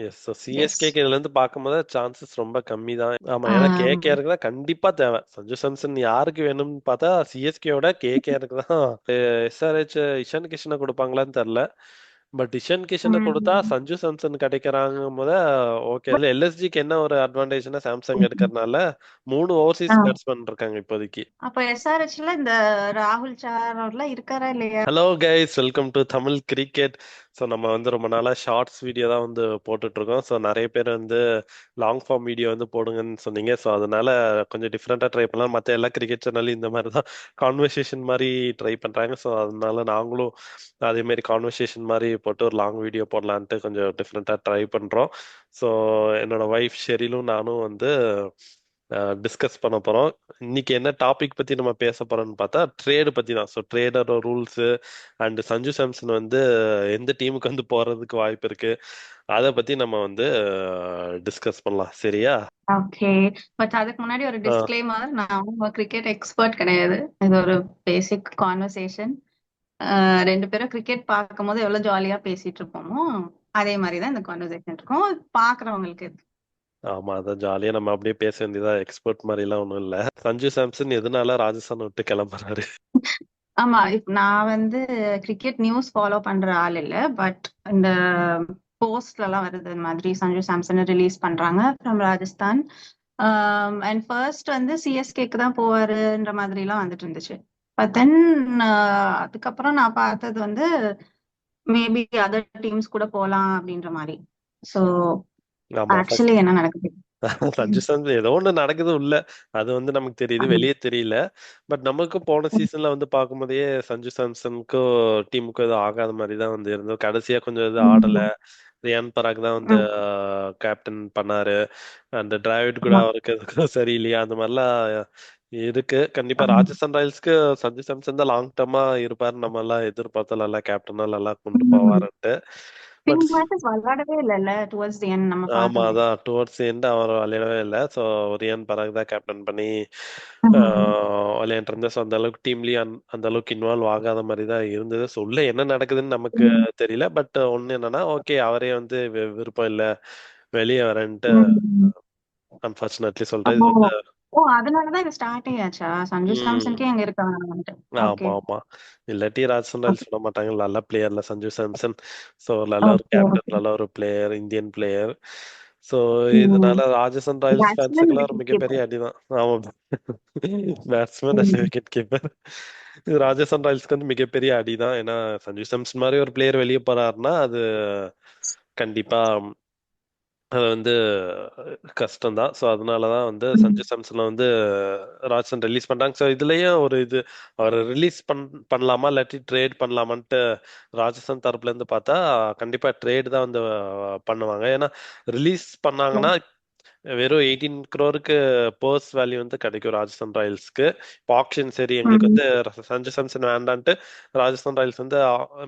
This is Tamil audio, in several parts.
எஸ். So S. சிஎஸ்கேக்கு இதுல இருந்து பார்க்கும்போது சான்சஸ் ரொம்ப கம்மி தான். ஆமா, ஏன்னா ஆம். கேகேஆருக்கு தான் கண்டிப்பா தேவை. சஞ்சு சாம்சன் யாருக்கு வேணும்னு பார்த்தா சிஎஸ்கேவோட கேகேஆருக்கு தான். எஸ்ஆர்ஹெச் இஷான் கிஷனை கொடுப்பாங்களான்னு தெரியல. பட் இஷான் கிஷனை கொடுத்தா ம். சஞ்சு சாம்சன் கிடைக்கிறாங்க போத. ஓகே, இதுல எல்எஸ்ஜிக்கு என்ன ஒரு அட்வான்டேஜ்னா சாம்சங் பட் எடுக்கறனால 3 ஓவர்சீஸ் பேட்ஸ்மேன் இருக்காங்க இப்போதைக்கு. அப்ப எஸ்ஆர்ஹெச்ல இந்த ராகுல் சார் அவர்லாம் இருக்காரா இல்லையா? Hello guys, welcome to Tamil cricket. So நம்ம வந்து ரொம்ப நாளாக ஷார்ட்ஸ் வீடியோ தான் வந்து போட்டுட்டு இருக்கோம். ஸோ நிறைய பேர் வந்து லாங் ஃபார்ம் வீடியோ வந்து போடுங்கன்னு சொன்னீங்க. ஸோ அதனால கொஞ்சம் டிஃப்ரெண்ட்டாக ட்ரை பண்ணலாம். மற்ற எல்லா கிரிக்கெட் சேனலும் இந்த மாதிரி தான் கான்வர்சேஷன் மாதிரி ட்ரை பண்ணுறாங்க. ஸோ அதனால நாங்களும் அதே மாதிரி கான்வர்சேஷன் மாதிரி போட்டு ஒரு லாங் வீடியோ போடலான்ட்டு கொஞ்சம் டிஃப்ரெண்ட்டாக ட்ரை பண்ணுறோம். ஸோ என்னோட ஒய்ஃப் ஷெரிலும் நானும் வந்து டிஸ்கஸ் பண்ண போறோம். இன்னைக்கு என்ன டாபிக் பத்தி நம்ம பேச போறோம்னு பார்த்தா ட்ரேடு பத்தி தான். ஸோ ட்ரேடோட ரூல்ஸ் அண்ட் சஞ்சு சாம்சன் வந்து எந்த டீமுக்கு வந்து போறதுக்கு வாய்ப்பு இருக்கு, அதை பத்தி நம்ம வந்து டிஸ்கஸ் பண்ணலாம். சரியா? ஓகே. பட் அதுக்கு முன்னாடி ஒரு ஆ, டிஸ்க்ளைமர், நான் உங்க கிரிக்கெட் எக்ஸ்பர்ட் கிடையாது. இது ஒரு பேசிக் கான்வர்சேஷன். ரெண்டு பேரும் கிரிக்கெட் பார்க்கும்போது எவ்வளவு ஜாலியா பேசிட்டு இருப்போமோ அதே மாதிரி தான் இந்த கான்வர்சேஷன் இருக்கும். பாக்குறவங்களுக்கு. ஆமா, அதான் ஜாலியா நம்ம அப்படியே பேச வேண்டியதா. எக்ஸ்பர்ட் மாதிரி எல்லாம் ஒண்ணும் இல்ல. சஞ்சு சாம்சன் எதனால ராஜஸ்தான் விட்டு கிளம்புறாரு? ஆமா, இப்ப நான் வந்து கிரிக்கெட் நியூஸ் ஃபாலோ பண்ற ஆள் இல்ல. பட் இந்த போஸ்ட்ல எல்லாம் வருது, இந்த மாதிரி சஞ்சு சாம்சன் ரிலீஸ் பண்றாங்க ஃப்ரம் ராஜஸ்தான். அண்ட் ஃபர்ஸ்ட் வந்து சிஎஸ்கேக்கு தான் போவாருன்ற மாதிரி எல்லாம் வந்துட்டு இருந்துச்சு. பட் தென் அதுக்கப்புறம் நான் பார்த்தது வந்து மேபி அதர் டீம்ஸ் கூட போலாம் அப்படின்ற மாதிரி. ஸோ ஆமா, ஆக்சுவலி என்ன நடக்குது? சஞ்சு சாம்சன் ஏதோ ஒண்ணு நடக்குது உள்ள. அது வந்து நமக்கு தெரியுது, வெளியே தெரியல. பட் நமக்கு போன சீசன்ல வந்து பார்க்கும்போதே சஞ்சு சாம்சனுக்கும் டீமுக்கும் எதுவும் ஆகாத மாதிரி தான் வந்து இருந்தது. கடைசியா கொஞ்சம் இது ஆடல. ரியான் பராக் தான் வந்து கேப்டன் பண்ணாரு. அந்த டிராவிட் கூட அவருக்கு எதுக்கும் சரியில்லையா, அந்த மாதிரிலாம் இருக்கு. கண்டிப்பா ராஜஸ்தான் ராயல்ஸ்க்கு சஞ்சு சாம்சன் தான் லாங் டர்மா இருப்பாரு. நம்ம எல்லாம் எதிர்பார்த்தோம் நல்லா கேப்டனா நல்லா கொண்டு போவாருன்ட்டு. பட் மேட்சஸ் விளையாடவே இல்லைல்ல டுவர்ட்ஸ் தி எண்ட் நம்ம ஆமா, பார்த்தோமே. அதான் டுவர்ட்ஸ் எண்ட் அவர் விளையாடவே இல்லை. ஸோ ரியான் பராக் தான் கேப்டன் பண்ணி விளையாண்டு இருந்தேன். ஸோ அந்த அளவுக்கு டீம்லயும் அந்த அளவுக்கு இன்வால்வ் ஆகாத மாதிரி தான் இருந்தது. ஸோ உள்ள என்ன நடக்குதுன்னு நமக்கு தெரியல. பட் ஒன்னு என்னன்னா, ஓகே அவரே வந்து விருப்பம் இல்லை, வெளியே வரேன்ட்டு அன்பார்ச்சுனேட்லி சொல்றேன். இது வந்து ஓ, அதனாலதான் இது ஸ்டார்ட் ஆயாச்சா? சஞ்சு ம் சாம்சன்கே அங்க இருக்காங்க. ஓகே. ஆமா ஆமா. இல்லாட்டி ராஜஸ்தான் ராயல்ஸ் சொல்ல மாட்டாங்க. நல்ல பிளேயர்ல சஞ்சு சாம்சன். ஸோ நல்ல ஒரு ஓகே. கேப்டன், நல்ல ஒரு பிளேயர், இந்தியன் பிளேயர். ஸோ இதனால ராஜஸ்தான் ராயல்ஸ் பேட்ஸ்மேன், ஃபேன்ஸுக்கெல்லாம் ஒரு விக்கெட் மிகப்பெரிய கீப்பர். அடிதான். ஆமா, பேட்ஸ்மேன் அண்ட் விக்கெட் கீப்பர். இது ராஜஸ்தான் ராயல்ஸ்க்கு வந்து மிகப்பெரிய அடிதான். ஏன்னா சஞ்சு சாம்சன் மாதிரி ஒரு பிளேயர் வெளியே போறாருன்னா அது கண்டிப்பா அது வந்து கஷ்டம்தான். ஸோ அதனாலதான் வந்து சஞ்சு சாம்சனை வந்து ராஜஸ்தான் ரிலீஸ் பண்றாங்க. ஸோ இதுலயும் ஒரு இது, அவர் ரிலீஸ் பண்ணலாமா இல்லாட்டி ட்ரேட் பண்ணலாமான்ட்டு ராஜஸ்தான் தரப்புல இருந்து பார்த்தா கண்டிப்பா ட்ரேட் தான் வந்து பண்ணுவாங்க. ஏன்னா ரிலீஸ் பண்ணாங்கன்னா வெறும் 18 crore பர்ஸ் வேல்யூ வந்து கிடைக்கும் ராஜஸ்தான் ராயல்ஸ்க்கு. இப்போ ஆக்ஷன் சரி எங்களுக்கு வந்து சஞ்சு சாம்சன் வேண்டான்ட்டு ராஜஸ்தான் ராயல்ஸ் வந்து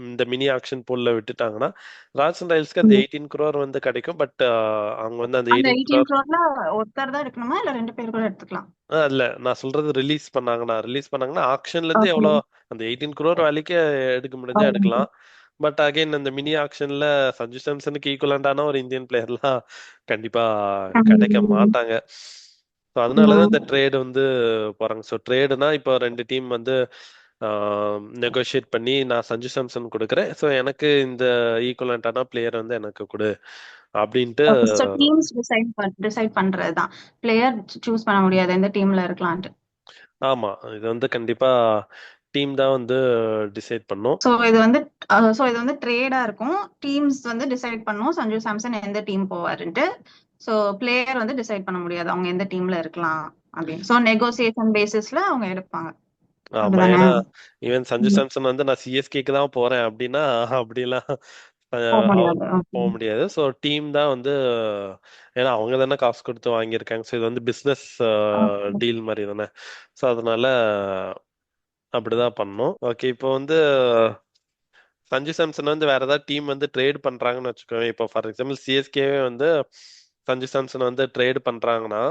இந்த மினி ஆக்ஷன் பூல்ல விட்டுட்டாங்கன்னா ராஜஸ்தான் ராயல்ஸ்க்கு அந்த 18 crore வந்து கிடைக்கும். பட் அவங்க வந்து அந்த அந்த 18 18 crore crore ஒருத்தர் தான் எடுக்கணுமா இல்ல ரெண்டு பேர் கூட எடுத்துக்கலாம்? இல்ல, நான் சொல்றது ரிலீஸ் பண்ணாங்கன்னா ஆக்ஷன்ல இருந்து ஓகே. எவ்வளோ அந்த 18 crore வேலைக்கு எடுக்க முடிஞ்சா எடுக்கலாம். பட் அகைன் அந்த மினி ஆக்ஷன்ல சஞ்சு சாம்சனுக்கு ஈக்குவலண்டான ஒரு இந்தியன் பிளேயர்லாம் கண்டிப்பா கிடைக்க மாட்டாங்க. ஸோ அதனாலதான் இந்த ட்ரேடு வந்து போறாங்க. ஸோ ட்ரேடுனா இப்போ ரெண்டு டீம் வந்து நெகோஷியேட் பண்ணி நான் சஞ்சு சாம்சன் கொடுக்குறேன், ஸோ எனக்கு இந்த ஈக்குவலண்டான பிளேயர் வந்து எனக்கு கொடு அப்படின்ட்டு. ஓகே. சோ டீம்ஸ் டிசைட் பண்றதுதான். பிளேயர் சூஸ் பண்ண முடியாது எந்த டீம்ல இருக்கலாம்ட்டு. ஆமா, இது வந்து கண்டிப்பா டீம் தான் வந்து டிசைட் பண்ணும். சோ இது வந்து ட்ரேடா இருக்கும். டீம்ஸ் வந்து டிசைட் பண்ணும் சஞ்சு சாம்சன் எந்த டீம் போவாருன்ட்டு. சோ பிளேயர் வந்து டிசைட் பண்ண முடியாது அவங்க எந்த டீம்ல இருக்கலாம் அப்படின்னு. சோ நெகோசியேஷன் பேசிஸ்ல அவங்க எடுப்பாங்க. ஆமா, அப்படிதானே? ஏன்னா ஈவன் சஞ்சு சாம்சன் வந்து நான் சிஎஸ்கேக்கு தான் போறேன் அப்படின்னா அப்படிலாம் போக அவர் முடியாது. போக முடியாது. ஸோ டீம் தான் வந்து ஏன்னா அவங்க தானே காசு கொடுத்து வாங்கியிருக்காங்க. ஸோ இது வந்து பிஸ்னஸ் ஓகே. டீல் மாதிரி தானே. ஸோ அதனால அப்படிதான் பண்ணணும். ஓகே, இப்போ வந்து சஞ்சு சாம்சன் வந்து வேற ஏதாவது டீம் வந்து ட்ரேட் பண்றாங்கன்னு வச்சுக்கோங்க. இப்போ ஃபார் எக்ஸாம்பிள் சிஎஸ்கேவே வந்து சஞ்சு சாம்சன் வந்து ட்ரேட் பண்றாங்கன்னா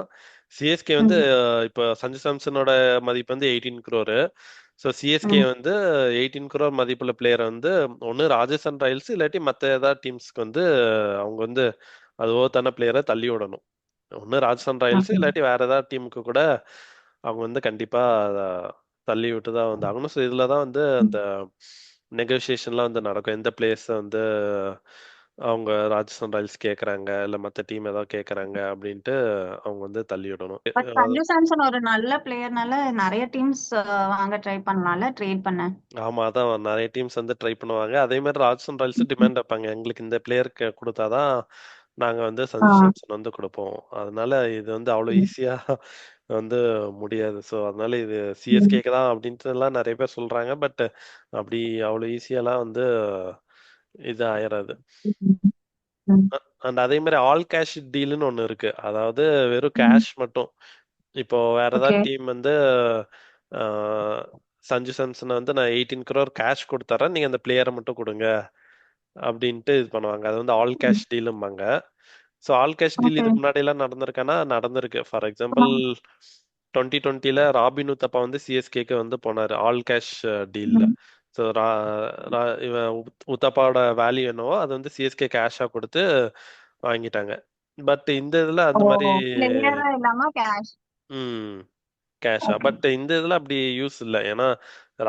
சிஎஸ்கே வந்து இப்போ சஞ்சு சாம்சனோட மதிப்பு வந்து 18 crore. ஸோ சிஎஸ்கே வந்து 18 crore மதிப்புள்ள பிளேயரை வந்து ஒன்று ராஜஸ்தான் ராயல்ஸ் இல்லாட்டி மற்ற ஏதாவது டீம்ஸ்க்கு வந்து அவங்க வந்து அதுவோ தான பிளேயரை தள்ளி விடணும். ஒன்று ராஜஸ்தான் ராயல்ஸ் ஓகே. இல்லாட்டி வேற ஏதாவது டீமுக்கு கூட அவங்க வந்து கண்டிப்பா அத தள்ளி விட்டு தான் வந்தாகணும். ஸோ இதில் தான் வந்து அந்த நெகோசியேஷன்லாம் வந்து நடக்கும். எந்த பிளேயர்ஸ் வந்து அவங்க ராஜஸ்தான் ராயல்ஸ் கேட்குறாங்க இல்லை மற்ற டீம் ஏதாவது கேட்குறாங்க அப்படின்ட்டு அவங்க வந்து தள்ளி விடணும். பட் சஞ்சு சாம்சன் ஒரு நல்ல பிளேயர்னால நிறைய டீம்ஸ் வாங்க ட்ரை பண்ணலாம்ல, ட்ரேட் பண்ண. ஆமா, அதான் நிறைய டீம்ஸ் வந்து ட்ரை பண்ணுவாங்க. அதே மாதிரி ராஜஸ்தான் ராயல்ஸ் டிமாண்ட் வைப்பாங்க, எங்களுக்கு இந்த பிளேயர் கொடுத்தாதான் நாங்க வந்து ஆ. சஞ்சு சாம்சன் வந்து கொடுப்போம். அதனால இது வந்து அவ்வளோ ஈஸியா வந்து முடியாது. ஸோ அதனால இது சிஎஸ்கேக்கு தான் அப்படின்ட்டு எல்லாம் நிறைய பேர் சொல்றாங்க. பட் அப்படி அவ்வளோ ஈஸியெல்லாம் வந்து இது ஆயிராது. அண்ட் அதே மாதிரி ஆல் கேஷ் டீல்னு ஒன்று இருக்கு. அதாவது வெறும் கேஷ் மட்டும். இப்போ வேற ஓகே. ஏதாவது டீம் வந்து ஆஹ், சஞ்சு சாம்சனை வந்து நான் 18 crore கேஷ் கொடுத்துறேன், நீங்க அந்த பிளேயரை மட்டும் கொடுங்க அப்படின்ட்டு இது பண்ணுவாங்க. அது வந்து ஆல் கேஷ் டீலும்பாங்க. So all cash deal okay. இதுக்கு முன்னாடி எல்லாம் நடந்திருக்கானா? நடந்திருக்கு. ஃபார் எக்ஸாம்பிள் 2020ல ராபின் உத்தப்பா வந்து சிஎஸ்கேக்கு வந்து போனாரு ஆல் கேஷ் டீல்ல. ஸோ இவன் உத்தப்பாவோட வேல்யூ என்னவோ அது வந்து சிஎஸ்கே கேஷா கொடுத்து வாங்கிட்டாங்க. பட் இந்த இதுல ஓ, அந்த மாதிரி பிளேயரா இல்லாம கேஷ். ம் கேஷா. ஓகே. பட் இந்த இதுல அப்படி யூஸ் இல்லை. ஏன்னா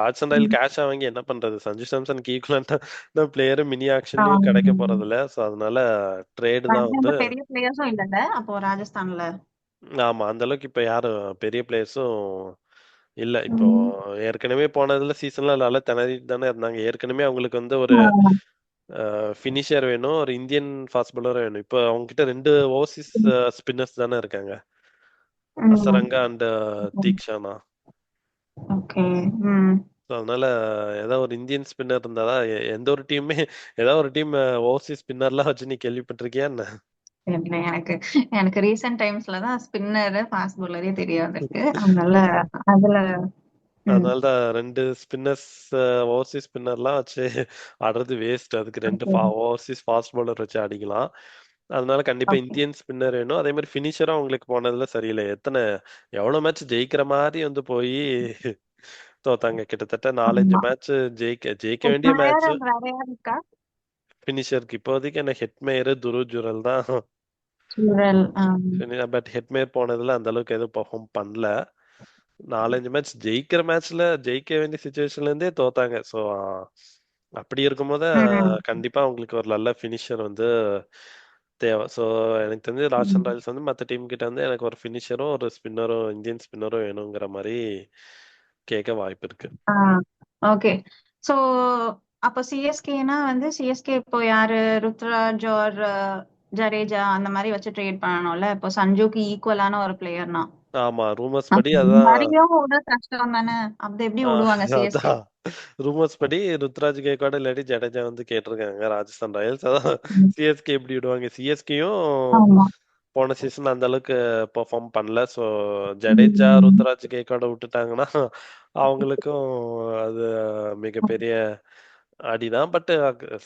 ராஜ்சன் ராயல் கேஷா வாங்கி என்ன பண்றது? சஞ்சு சாம்சனுக்கு ஈக்குவலண்டா பிளேயர் மினி ஆக்ஷன்லயும் கிடைக்க போறது இல்ல. ஸோ அதனால ட்ரேடு தான் எந்த வந்து. பெரிய பிளேயர்ஸும் இல்லல்ல அப்போ ராஜஸ்தான்ல. ஆமா, அந்த அளவுக்கு இப்ப யாரும் பெரிய பிளேயர்ஸும் இல்ல. இப்போ ம். ஏற்கனவே போனதுல சீசன்ல நல்லா திணறிட்டு தானே இருந்தாங்க. ஏற்கனவே அவங்களுக்கு வந்து ஒரு ஆமா. ஃபினிஷர் வேணும், ஒரு இந்தியன் ஃபாஸ்ட் bowler வேணும். இப்போ அவங்க கிட்ட ரெண்டு ஓவர்சீஸ் ஸ்பின்னர்ஸ் தானே இருக்காங்க, ம். Azarenka and Theekshana. ஓகே. ம். ஸோ அதனால ஏதாவது ஒரு இந்தியன் ஸ்பின்னர் இருந்தாதான் எந்த ஒரு டீமுமே ஏதாவது ஒரு டீம் ஓவர்சீஸ் ஸ்பின்னர்லாம் வச்சு நீ கேள்விப்பட்டிருக்கியா என்ன? இல்ல, எனக்கு எனக்கு ரீசெண்ட் டைம்ஸ்ல தான் ஸ்பின்னர் ஃபாஸ்ட் bowler தெரிய வந்திருக்கு. அதனால அதுல. ம். அதனால தான் ரெண்டு ஸ்பின்னர்ஸ், ஓவர்சீஸ் ஸ்பின்னர்லாம் வச்சு ஆடுறது வேஸ்ட். அதுக்கு ரெண்டு ஓகே. ஓவர்சீஸ் ஃபாஸ்ட் bowler வச்சு ஆடிக்கலாம். அதனால கண்டிப்பா ஓகே. இந்தியன் ஸ்பின்னர் வேணும். அதே மாதிரி ஃபினிஷரும் அவங்களுக்கு போனதுல சரியில்லை. எவ்வளவு மேட்ச் ஜெயிக்கிற மாதிரி வந்து போய் தோத்தாங்க. கிட்டத்தட்ட 4-5 ஆமா. மேட்ச் ஜெயிக்க ஜெயிக்க வேண்டிய ஹெட்மயர் மேட்ச். அண்ட் வேற யார் இருக்கா? ஃபினிஷருக்கு இப்போதைக்கு என்ன ஹெட்மேயர், துருவ் ஜுரல் தான். சூழல். பட் ஹெட்மேயர் போனதுல அந்த அளவுக்கு எதுவும் பெர்ஃபார்ம் பண்ணல. 4-5 மேட்ச் ஜெயிக்கிற மேட்ச்ல ஜெயிக்க வேண்டிய சுச்சுவேஷன்ல இருந்தே தோத்தாங்க. ஸோ அப்படி இருக்கும்போது ம். கண்டிப்பா அவங்களுக்கு ஒரு நல்ல ஃபினிஷர் வந்து தேவை. ஸோ எனக்கு தெரிஞ்சு ராஜஸ்தான் ம். ராயல்ஸ் வந்து மற்ற டீம் கிட்ட வந்து எனக்கு ஒரு ஃபினிஷரும் ஒரு ஸ்பின்னரும் இந்தியன் ஸ்பின்னரும் வேணுங்கிற மாதிரி கேட்க வாய்ப்பு இருக்கு. ஆ. ஓகே. சோ அப்போ சிஎஸ்கேனா வந்து சிஎஸ்கே இப்போ யாரு, ருத்ராஜ் ஆர் ஜடேஜா அந்த மாதிரி வச்சு ட்ரேட் பண்ணணும்ல. இப்போ சஞ்சுக்கு ஈக்குவலான ஒரு பிளேயர்னா ஆமா, ரூமர்ஸ் படி அந்த அதான். மாதிரியும் விட கஷ்டம் தானே. அப்படி எப்படி விடுவாங்க சிஎஸ்கே? அதான் ரூமர்ஸ் படி ருத்ராஜ் கேக்வாட் இல்லாட்டி ஜடேஜா வந்து கேட்டிருக்காங்க ராஜஸ்தான் ராயல்ஸ். அதான் சிஎஸ்கே எப்படி விடுவாங்க? சிஎஸ்கேயும் ஆமா. போன சீசன் அந்த அளவுக்கு பெர்ஃபார்ம் பண்ணல. ஸோ ஜடேஜா ம். ருத்ராஜ் கேக்வாட விட்டுட்டாங்கன்னா அவங்களுக்கும் அது மிகப்பெரிய அடிதான். பட்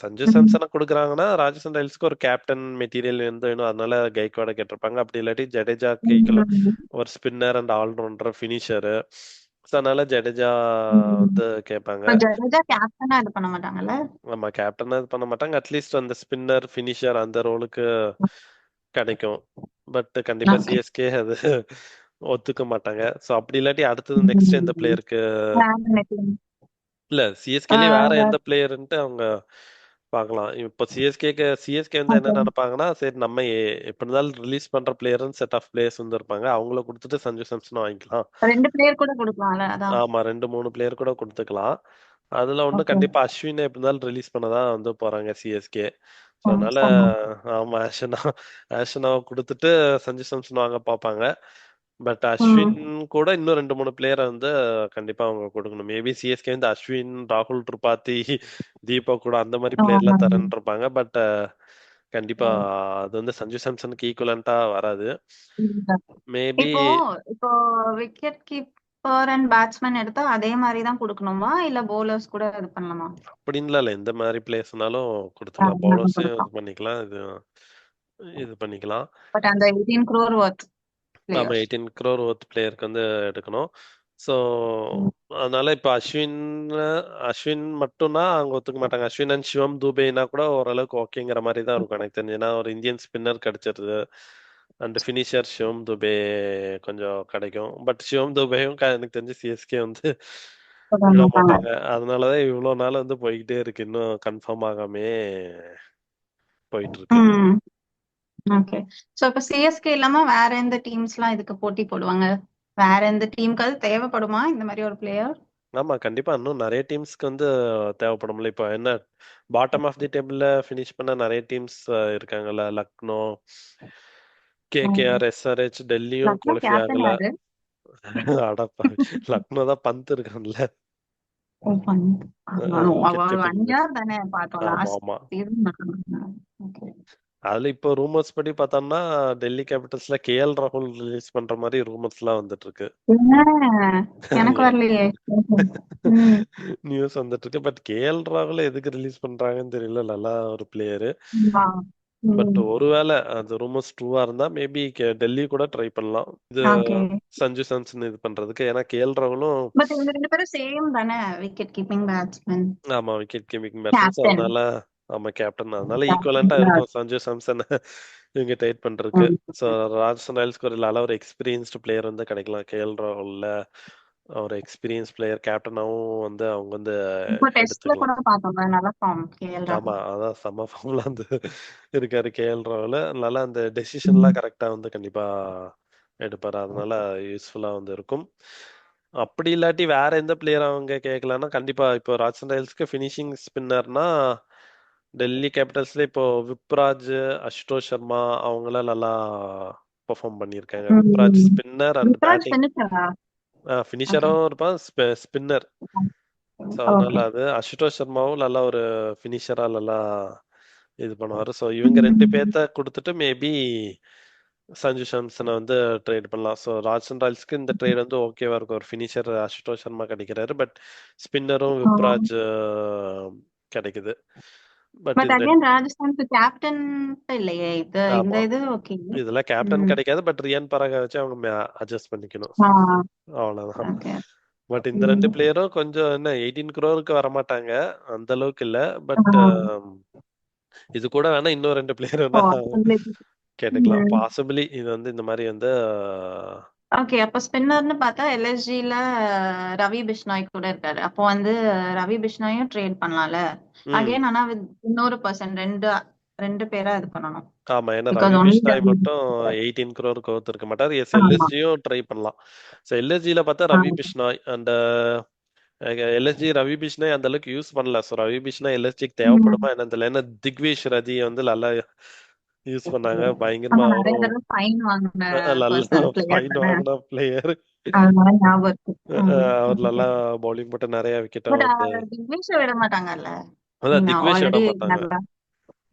சஞ்சு ம். சாம்சனை கொடுக்குறாங்கன்னா ராஜஸ்தான் ராயல்ஸ்க்கு ஒரு கேப்டன் மெட்டீரியல் வந்து வேணும். அதனால கைக்வாட கேட்டிருப்பாங்க. அப்படி இல்லாட்டி ஜடேஜா கைக்குள்ள ம். ஒரு spinner and allrounder finisher. So அதனால ஜடேஜா ம். வந்து கேட்பாங்க. இப்ப ஜடேஜா கேப்டனா இது பண்ண மாட்டாங்கல்ல. நம்ம கேப்டனா இது பண்ண மாட்டாங்க. அட்லீஸ்ட் அந்த ஸ்பின்னர் ஃபினிஷர் அந்த ரோலுக்கு கிடைக்கும். பட் கண்டிப்பா ஓகே. சிஎஸ்கே அது ஒத்துக்க மாட்டாங்க. ஸோ அப்படி இல்லாட்டி அடுத்தது நெக்ஸ்ட் எந்த பிளேயருக்கு? இல்ல, சிஎஸ்கேலயே வேற எந்த பிளேயர்ன்ட்டு அவங்க பார்க்கலாம். இப்போ சிஎஸ்கே வந்து என்ன நினைப்பாங்கன்னா, சரி நம்ம எப்படி இருந்தாலும் ரிலீஸ் பண்ற பிளேயர்னு செட் ஆஃப் பிளேயர்ஸ் வந்து இருப்பாங்க, அவங்கள கொடுத்துட்டு சஞ்சு சாம்சன் வாங்கிக்கலாம். ரெண்டு பிளேயர் கூட கொடுக்கலாம்ல, அதான். ஆமா, 2-3 பிளேயர் கூட கொடுத்துக்கலாம். அதுல ஒண்ணு ஓகே. கண்டிப்பா அஸ்வினை எப்படி இருந்தாலும் ரிலீஸ் பண்ணதான் வந்து போறாங்க சிஎஸ்கே. ஸோ அதனால ஆமா. ஆமா, ஆஷனாவை கொடுத்துட்டு சஞ்சு சாம்சன் வாங்க பார்ப்பாங்க. பட் ம். அஸ்வின் கூட இன்னும் 2-3 பிளேயரை வந்து கண்டிப்பா அவங்க கொடுக்கணும். மேபி சிஎஸ்கே வந்து அஸ்வின், ராகுல் திரிபாதி, தீபக் கூட அந்த மாதிரி பிளேயர்லாம் தரேன் இருப்பாங்க. பட் கண்டிப்பா அது வந்து சஞ்சு சாம்சனுக்கு ஈக்குவலண்டா வராது. மேபி இப்போ இப்போ விக்கெட் கீப்பர் அண்ட் பேட்ஸ்மேன் எடுத்தா அதே மாதிரி தான் கொடுக்கணுமா, இல்ல bowlers கூட இது பண்ணலாமா? அப்படின்லாம் இல்லை, எந்த மாதிரி பிளேயர்ஸ்னாலும் கொடுத்துக்கலாம். யாருனாலும் பவுலர்ஸையும் இது கொடுக்கலாம். பண்ணிக்கலாம், இது இது பண்ணிக்கலாம். பட் அந்த 18 crore worth ஆமா, players. 18 crore ஒர்த் பிளேயருக்கு வந்து எடுக்கணும். ஸோ அதனால இப்போ அஸ்வின் மட்டும்னா அவங்க ஒத்துக்க மாட்டாங்க. அஸ்வின் அண்ட் சிவம் தூபேனா கூட ஓரளவுக்கு ஓகேங்கிற மாதிரி தான் இருக்கும் எனக்கு தெரிஞ்சு. ஏன்னா ஒரு இந்தியன் ஸ்பின்னர் கிடைச்சிருது அண்ட் ஃபினிஷர் சிவம் துபே கொஞ்சம் கிடைக்கும். பட் சிவம் துபேயும் எனக்கு தெரிஞ்சு சிஎஸ்கே வந்து போட விட மாட்டாங்க. மாட்டாங்க. அதனாலதான் இவ்வளவு நாள் வந்து போய்கிட்டே இருக்கு, இன்னும் கன்ஃபார்ம் ஆகாமே போயிட்டு இருக்கு. ம். ஓகே. சோ இப்ப சிஎஸ்கே இல்லாம வேற எந்த டீம்ஸ் எல்லாம் இதுக்கு போட்டி போடுவாங்க? வேற எந்த டீமுக்காவது தேவைப்படுமா இந்த மாதிரி ஒரு பிளேயர்? ஆமா, கண்டிப்பா இன்னும் நிறைய டீம்ஸ்க்கு வந்து தேவைப்படும்ல. இப்போ என்ன பாட்டம் ஆஃப் தி டேபிள்ல ஃபினிஷ் பண்ண நிறைய டீம்ஸ் இருக்காங்கல்ல. லக்னோ, கேகேஆர், எஸ்ஆர்ஹெச், டெல்லியும் லக்னோ குவாலிஃபை கேப்டன் ஆகல. யாரு? அடப்பா, லக்னோ தான் பந்த் இருக்கான்ல. ஓ, பந்த். அவ விக்கெட் கீப்பிங் 1 year பேட்ஸ். தானே பார்த்தோம் ஆமா லாஸ்ட் ஆமா. சீசன். ஓகே. அதுல இப்போ ரூமர்ஸ் படி பார்த்தோம்னா டெல்லி கேபிட்டல்ஸ்ல கேஎல் ராகுல் ரிலீஸ் பண்ற மாதிரி ரூமர்ஸ் எல்லாம் வந்துட்டு இருக்கு. எனக்கு வரலையே. ம். நியூஸ் வந்துட்டு இருக்கு. பட் கேஎல் ராகுல் எதுக்கு ரிலீஸ் பண்றாங்கன்னு தெரியல. நல்லா ஒரு பிளேயரு. ஆமா. பட் ம். ஒருவேளை அந்த ரூமர்ஸ் ட்ரூவா இருந்தா மேபி டெல்லி கூட ட்ரை பண்ணலாம் இது ஓகே. சஞ்சு சாம்சன் இது பண்றதுக்கு. ஏன்னா கேஎல் ராகுலும் பட் இவங்க 2 பேரும் சேம் தானே, விக்கெட் கீப்பிங் பேட்ஸ்மேன். ஆமா விக்கெட் கீப்பிங் பேட்ஸ்மேன். கேப்டன். அதனால ஆமா கேப்டன், அதனால ஈக்குவலண்டா இருக்கும் சஞ்சு சாம்சன் இவங்க டைட் பண்றதுக்கு. ஸோ ராஜஸ்தான் ராயல்ஸ்க்கு ஒரு நல்ல ஒரு எக்ஸ்பீரியன்ஸ்டு பிளேயர் வந்து கிடைக்கலாம் கேஎல் ராகுல்ல. ஒரு எக்ஸ்பீரியன்ஸ் பிளேயர் கேப்டனாவும் வந்து அவங்க வந்து இப்போ டெஸ்ட்ல எடுத்துக்கலாம். கூட பார்த்தோம்ல, நல்ல ஃபார்ம் கேஎல் ஆமா ராகுல். அதான் செம்ம ஃபார்ம்ல வந்து இருக்காரு கேஎல் ராகுல். நல்லா அந்த டெசிஷன்லாம் கரெக்டா வந்து கண்டிப்பா எடுப்பாரு. அதனால யூஸ்ஃபுல்லா வந்து இருக்கும். அப்படி இல்லாட்டி வேற எந்த பிளேயர் அவங்க கேட்கலாம்னா கண்டிப்பா இப்போ ராஜஸ்தான் ராயல்ஸ்க்கு ஃபினிஷிங் ஸ்பின்னர்னா டெல்லி கேபிட்டல்ஸ்ல இப்போ விப்ராஜ், அசுதோஷ் சர்மா அவங்களாம் நல்லா பெர்ஃபார்ம் பண்ணியிருக்காங்க. Vipraj spinner and Ruturaj batting. ஃபினிஷரா? ஓகே. ஃபினிஷரும் இருப்பான், ஸ்பின்னர். So okay. அதனால அது அசுதோஷ் சர்மாவும் நல்ல ஒரு ஃபினிஷரா நல்லா இது பண்ணுவாரு. ஸோ இவங்க ரெண்டு பேர்த்த கொடுத்துட்டு மேபி சஞ்சு சாம்சனை வந்து ட்ரேட் பண்ணலாம். ஸோ ராஜஸ்தான் ராயல்ஸ்க்கு இந்த ட்ரேட் வந்து ஓகேவா இருக்கும். ஒரு ஃபினிஷர் அசுதோஷ் சர்மா கிடைக்கிறாரு, பட் ஸ்பின்னரும் விப்ராஜ் கிடைக்குது. பட் பட் இது அகைன் ராஜஸ்தானுக்கு கேப்டன் இல்லையே, இந்த ஆமா இது ஓகே. இதெல்லாம் கேப்டன் கிடைக்காது. பட் ரியான் பராக வச்சு அவங்க அட்ஜஸ்ட் பண்ணிக்கணும், அவ்வளவுதான். ஓகே. பட் இந்த ரெண்டு பிளேயரும் கொஞ்சம் என்ன 18 crore வரமாட்டாங்க, அந்த அளவுக்கு இல்ல. பட் இது கூட வேணா இன்னும் ரெண்டு பிளேயர் வேணா கேட்டுக்கலாம். பாசிபிளி இது வந்து இந்த மாதிரி வந்து ஓகே. அப்ப ஸ்பின்னர்னு பார்த்தா எல்எஸ்ஜில ரவி பிஷ்னாய் கூட இருக்காரு. அப்போ வந்து ரவி பிஷ்னாயும் ட்ரேட் பண்ணலாம்ல. ம் அகைன் ஆனா இன்னொரு பர்சன், ரெண்டு ரெண்டு பேரா இது பண்ணணும். ஆமா. ஏன்னா பிகாஸ் ரவி ஒன்லி பிஷ்னாய் ரவி மட்டும் பிஷ்னாய். 18 crore ஒருத்தர் இருக்க மாட்டார். எஸ், ஆமா. எல்எஸ்ஜியும் ட்ரை பண்ணலாம். ஸோ எல்எஸ்ஜியில பார்த்தா ரவி பிஷ்னாய் அண்ட் எல்எஸ்ஜி ரவி பிஷ்னாய் அந்த அளவுக்கு யூஸ் பண்ணல. ஸோ ரவி பிஷ்னாய் எல்எஸ்ஜிக்கு தேவைப்படுமா என்னன்னு தெரியல. ஏன்னா திக்விஷ் ரதி வந்து நல்லா யூஸ் பண்ணாங்க பயங்கரமா. ஆமா, நிறைய அவரும் தடவை ஃபைன் வாங்கின நல்லா பர்சன் பிளேயர் ஃபைன் தானே. வாங்கின பிளேயர். அதனால ஞாபகம் இருக்கு. அவர் நல்லா பவுலிங் போட்டு நிறைய விக்கெட்டை பட் வந்து திக்னேஷ் விட மாட்டாங்கல்ல. அதான் திக்வேஷ் விட ஆல்ரெடி மாட்டாங்க. நல்லா.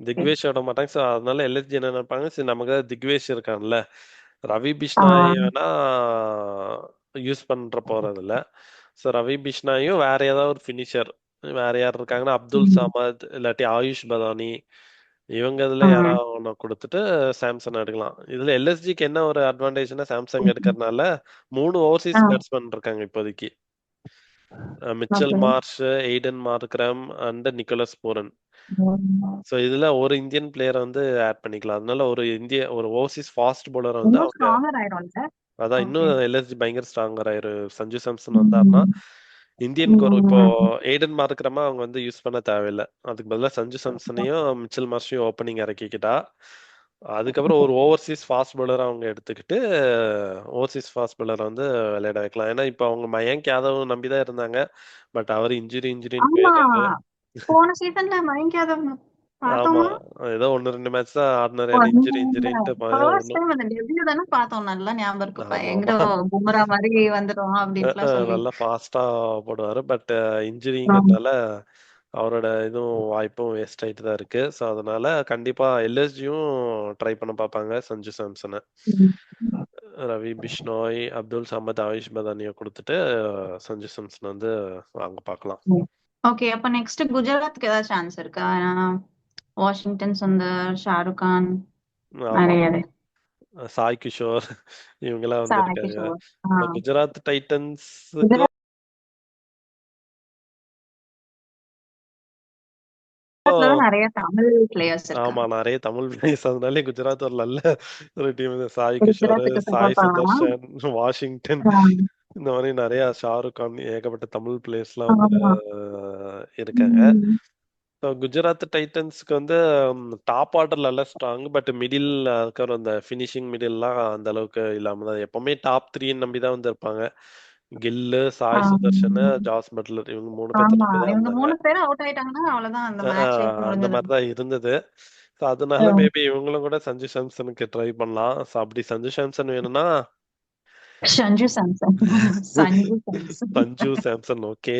திக்வேஷ் விட மாட்டாங்க. ஸோ அதனால எல்எஸ்ஜி என்ன நினைப்பாங்க, சரி நமக்கு தான் திக்வேஷ் இருக்கான்ல, ரவி ஆ, பிஷ்னாய் வேணா யூஸ் பண்ற போறது இல்ல. ஸோ ரவி பிஷ்னாயும் வேற ஏதாவது ஒரு ஃபினிஷர் வேற யார் இருக்காங்கன்னா அப்துல் ம், சமத் இல்லாட்டி ஆயுஷ் பதானி, இவங்க இதுல ஆ, யாராவது ஒன்று கொடுத்துட்டு சாம்சங் எடுக்கலாம். இதுல எல்எஸ்ஜிக்கு என்ன ஒரு அட்வான்டேஜ்னா சாம்சங் எடுக்கிறதுனால 3 ஆ, ஓவர்சீஸ் பேட்ஸ்மேன் இருக்காங்க இப்போதைக்கு. Mitchell okay. Marsh, Aiden Markram and Nicholas Pooran. So இதுல ஒரு இந்தியன் பிளேயரை வந்து ஆட் பண்ணிக்கலாம். அதனால ஒரு ஓவர்சீஸ் ஃபாஸ்ட் பவுலரை வந்து ரொம்ப அவங்க ஸ்ட்ராங்கர் ஆயிரும்ல. அதான் ஓகே. இன்னும் எல்எஸ்ஜி பயங்கர ஸ்ட்ராங்கர் ஆயிரு. சஞ்சு சாம்சன் வந்தாருன்னா இந்தியனுக்கு ஒரு இப்போ எய்டன் மார்க்ரமா அவங்க வந்து யூஸ் பண்ண தேவையில்லை. அதுக்கு பதிலாக சஞ்சு சாம்சனையும் மிச்சல் மார்ஷையும் ஓப்பனிங் இறக்கிக்கிட்டா அதுக்கப்புறம் ஒரு ஓவர்சீஸ் ஃபாஸ்ட் பவுலர் அவங்க எடுத்துக்கிட்டு ஓவர்சீஸ் ஃபாஸ்ட் பவுலர் வந்து விளையாட வைக்கலாம். ஏன்னா இப்போ அவங்க மயங்க் யாதவ் நம்பிதான் இருந்தாங்க. பட் அவர் இன்ஜுரின்னு ஆமா, போயிடுறாரு. போன சீசன்ல மயங்க் யாதவ் ஆமா, பார்த்தோமா? ஏதோ 1 2 மேட்ச் தான் ஆடினாரு. ஏன்னா இன்ஜுரின்ட்டு ஃபர்ஸ்ட் ஒன்னும். டைம் அந்த டெபியூ தானே பார்த்தோம். நல்லா ஞாபகம் இருக்கு. ஆமா பயங்கர ஆமா. பும்ரா மாதிரி வந்துடும் அப்படின்ட்டுலாம் சொல்லி. நல்லா ஃபாஸ்டா போடுவாரு. பட் ஆமா. இன்ஜுரிங்கிறதுனால அவரோட இதுவும் வாய்ப்பும் வேஸ்ட் ஆயிட்டு தான் இருக்கு. ஸோ அதனால கண்டிப்பா எல்எஸ்ஜியும் ட்ரை பண்ண பார்ப்பாங்க சஞ்சு சாம்சனை. ம். ரவி பிஷ்னோய், அப்துல் சமத், ஆயுஷ் பதானியை கொடுத்துட்டு சஞ்சு சாம்சன் வந்து வாங்க பார்க்கலாம். ஓகே. அப்ப நெக்ஸ்ட் குஜராத்துக்கு ஏதாவது சான்ஸ் இருக்கா? வாஷிங்டன் சுந்தர், ஷாருக் கான் ஆமா நிறைய. சாய் கிஷோர் இவங்கெல்லாம் சாய் வந்திருக்காங்க. கிஷோர். இப்ப குஜராத் டைட்டன்ஸுக்கும் குஜராத்ல தான் நிறைய தமிழ் பிளேயர்ஸ் ஆமா இருக்காங்க. நிறைய தமிழ் பிளேயர்ஸ், அதனாலே குஜராத் ஒரு நல்ல ஒரு டீம். சாய் கிஷோர், குஜராத்துக்கு சாய் சப்போர்ட் பண்ணலாம். சுதர்ஷன், வாஷிங்டன், இந்த மாதிரி நிறைய ஷாருக் கான், ஏகப்பட்ட தமிழ் பிளேயர்ஸ்லாம் வந்து ஆமா. இருக்காங்க. ம். So, குஜராத் டைட்டன்ஸ்க்கு வந்து டாப் ஆர்டர் நல்லா ஸ்ட்ராங், பட் மிடில் இருக்கிற அந்த ஃபினிஷிங் மிடில்லாம் அந்த அளவுக்கு இல்லாம தான், எப்பவுமே டாப் த்ரீ நம்பி தான் வந்து இருப்பாங்க. கில்லு, சாய் சுதர்ஷன், ஆம். ஜாஸ் பட்லர், இவங்க 3 பேர்த்த ஆமா, நம்பி தான் இவங்க இருந்தாங்க. 3 பேரும் அவுட் ஆயிட்டாங்கன்னா அவ்வளவுதான், அந்த மேட்சே அந்த முடிஞ்சது. மாதிரி தான் இருந்தது. ஸோ அதனால மேபி இவங்களும் கூட சஞ்சு சாம்சனுக்கு ட்ரை பண்ணலாம். ஸோ அப்படி சஞ்சு சாம்சன் வேணும்னா சஞ்சு சாம்சன். சஞ்சு சாம்சன். சஞ்சு சாம்சன் ஓகே.